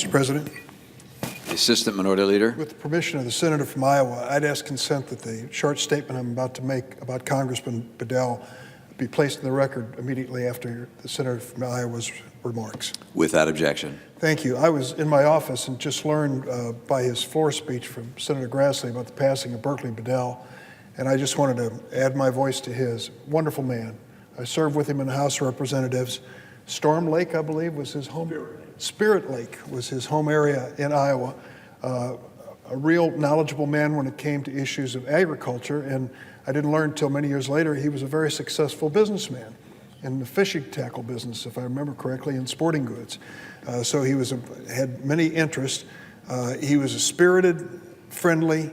Mr. President, The Assistant Minority Leader. with the permission of the senator from Iowa, I'd ask consent that the short statement I'm about to make about Congressman Bedell be placed in the record immediately after the senator from Iowa's remarks. Without objection. Thank you. I was in my office and just learned by his floor speech from Senator Grassley about the passing of Berkeley Bedell, and I just wanted to add my voice to his. Wonderful man. I served with him in the House of Representatives. Storm Lake, I believe, was his home. Spirit Lake was his home area in Iowa. A real knowledgeable man when it came to issues of agriculture, and I didn't learn until many years later he was a very successful businessman in the fishing tackle business, if I remember correctly, in sporting goods. So he had many interests. He was a spirited, friendly,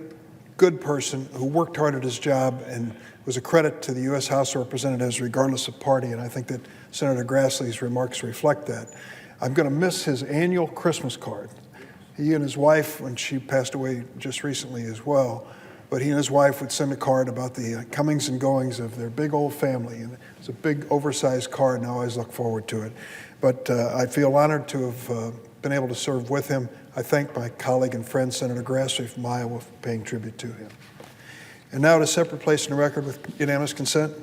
good person who worked hard at his job and was a credit to the U.S. House of Representatives regardless of party, and I think that Senator Grassley's remarks reflect that. I'm going to miss his annual Christmas card. He and his wife, when she passed away just recently as well, but he and his wife would send a card about the comings and goings of their big old family, and it's a big oversized card, and I always look forward to it. But I feel honored to have been able to serve with him. I thank my colleague and friend, Senator Grassley from Iowa, for paying tribute to him. And now to separate place in the record with unanimous consent.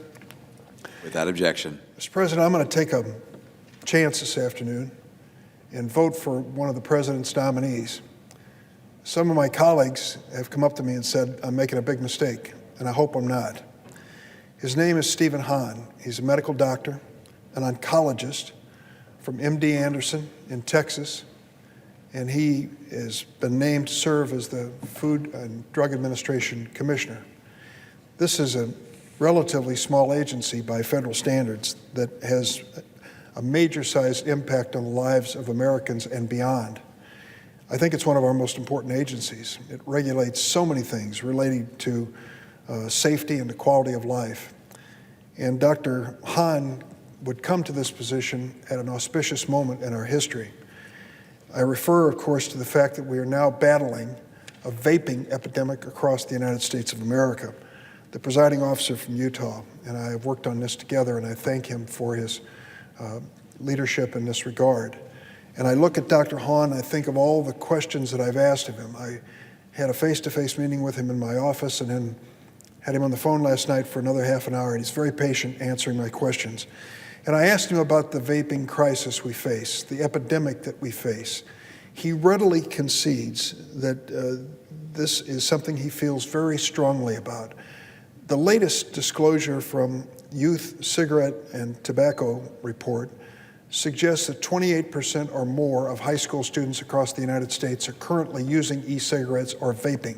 Without objection. Mr. President, I'm going to take a chance this afternoon and vote for one of the president's nominees. Some of my colleagues have come up to me and said I'm making a big mistake, and I hope I'm not. His name is Stephen Hahn. He's a medical doctor, an oncologist from MD Anderson in Texas, and he has been named to serve as the Food and Drug Administration Commissioner. This is a relatively small agency by federal standards that has a major-sized impact on the lives of Americans and beyond. I think it's one of our most important agencies. It regulates so many things relating to safety and the quality of life. And Dr. Hahn would come to this position at an auspicious moment in our history. I refer, of course, to the fact that we are now battling a vaping epidemic across the United States of America. The presiding officer from Utah and I have worked on this together, and I thank him for his leadership in this regard. And I look at Dr. Hahn, I think of all the questions that I've asked of him. I had a face-to-face meeting with him in my office and then had him on the phone last night for another half an hour, and he's very patient answering my questions. And I asked him about the vaping crisis we face, the epidemic that we face. He readily concedes that this is something he feels very strongly about. The latest disclosure from Youth Cigarette and Tobacco Report suggests that 28% or more of high school students across the United States are currently using e-cigarettes or vaping.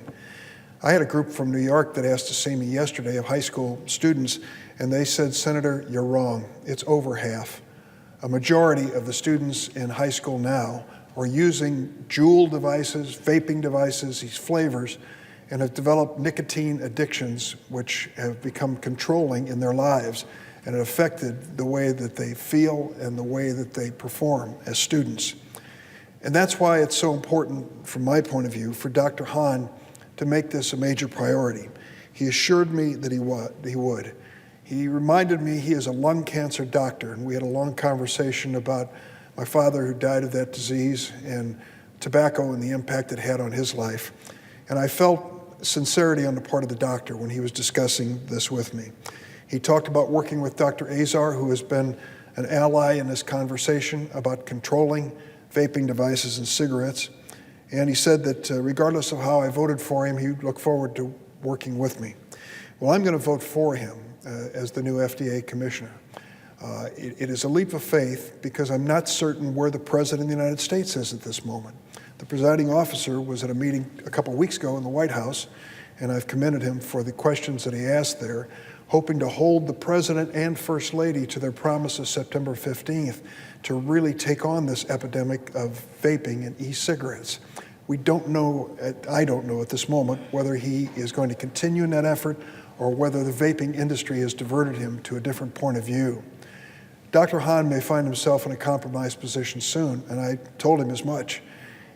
I had a group from New York that asked to see me yesterday of high school students, and they said, "Senator, you're wrong. It's over half. A majority of the students in high school now are using Juul devices, vaping devices, these flavors, and have developed nicotine addictions which have become controlling in their lives and have affected the way that they feel and the way that they perform as students." And that's why it's so important, from my point of view, for Dr. Hahn to make this a major priority. He assured me that he would. He reminded me he is a lung cancer doctor, and we had a long conversation about my father who died of that disease and tobacco and the impact it had on his life. And I felt sincerity on the part of the doctor when he was discussing this with me. He talked about working with Dr. Azar, who has been an ally in this conversation about controlling vaping devices and cigarettes. And he said that regardless of how I voted for him, he would look forward to working with me. Well, I'm going to vote for him as the new FDA commissioner. It is a leap of faith because I'm not certain where the President of the United States is at this moment. The presiding officer was at a meeting a couple of weeks ago in the White House, and I've commended him for the questions that he asked there, hoping to hold the President and First Lady to their promise of September 15th to really take on this epidemic of vaping and e-cigarettes. We don't know, I don't know at this moment, whether he is going to continue in that effort or whether the vaping industry has diverted him to a different point of view. Dr. Hahn may find himself in a compromised position soon, and I told him as much.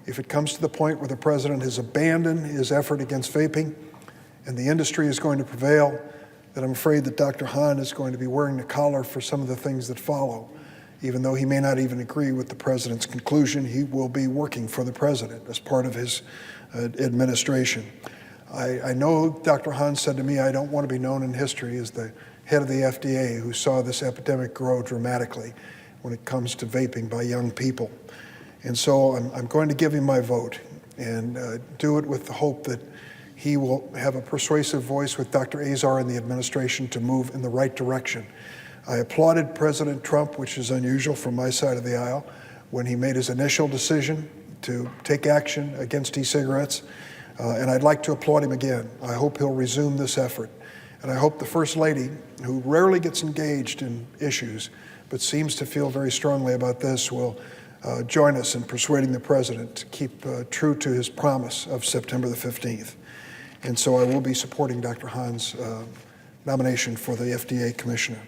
If it comes to the point where the President has abandoned his effort against vaping and the industry is going to prevail, then I'm afraid that Dr. Hahn is going to be wearing the collar for some of the things that follow. Even though he may not even agree with the president's conclusion, he will be working for the president as part of his administration. I know Dr. Hahn said to me, I don't want to be known in history as the head of the FDA who saw this epidemic grow dramatically when it comes to vaping by young people. And so I'm going to give him my vote and do it with the hope that he will have a persuasive voice with Dr. Azar and the administration to move in the right direction. I applauded President Trump, which is unusual from my side of the aisle, when he made his initial decision to take action against e-cigarettes, and I'd like to applaud him again. I hope he'll resume this effort. And I hope the First Lady, who rarely gets engaged in issues, but seems to feel very strongly about this, will join us in persuading the President to keep true to his promise of September the 15th. And so I will be supporting Dr. Hahn's nomination for the FDA Commissioner.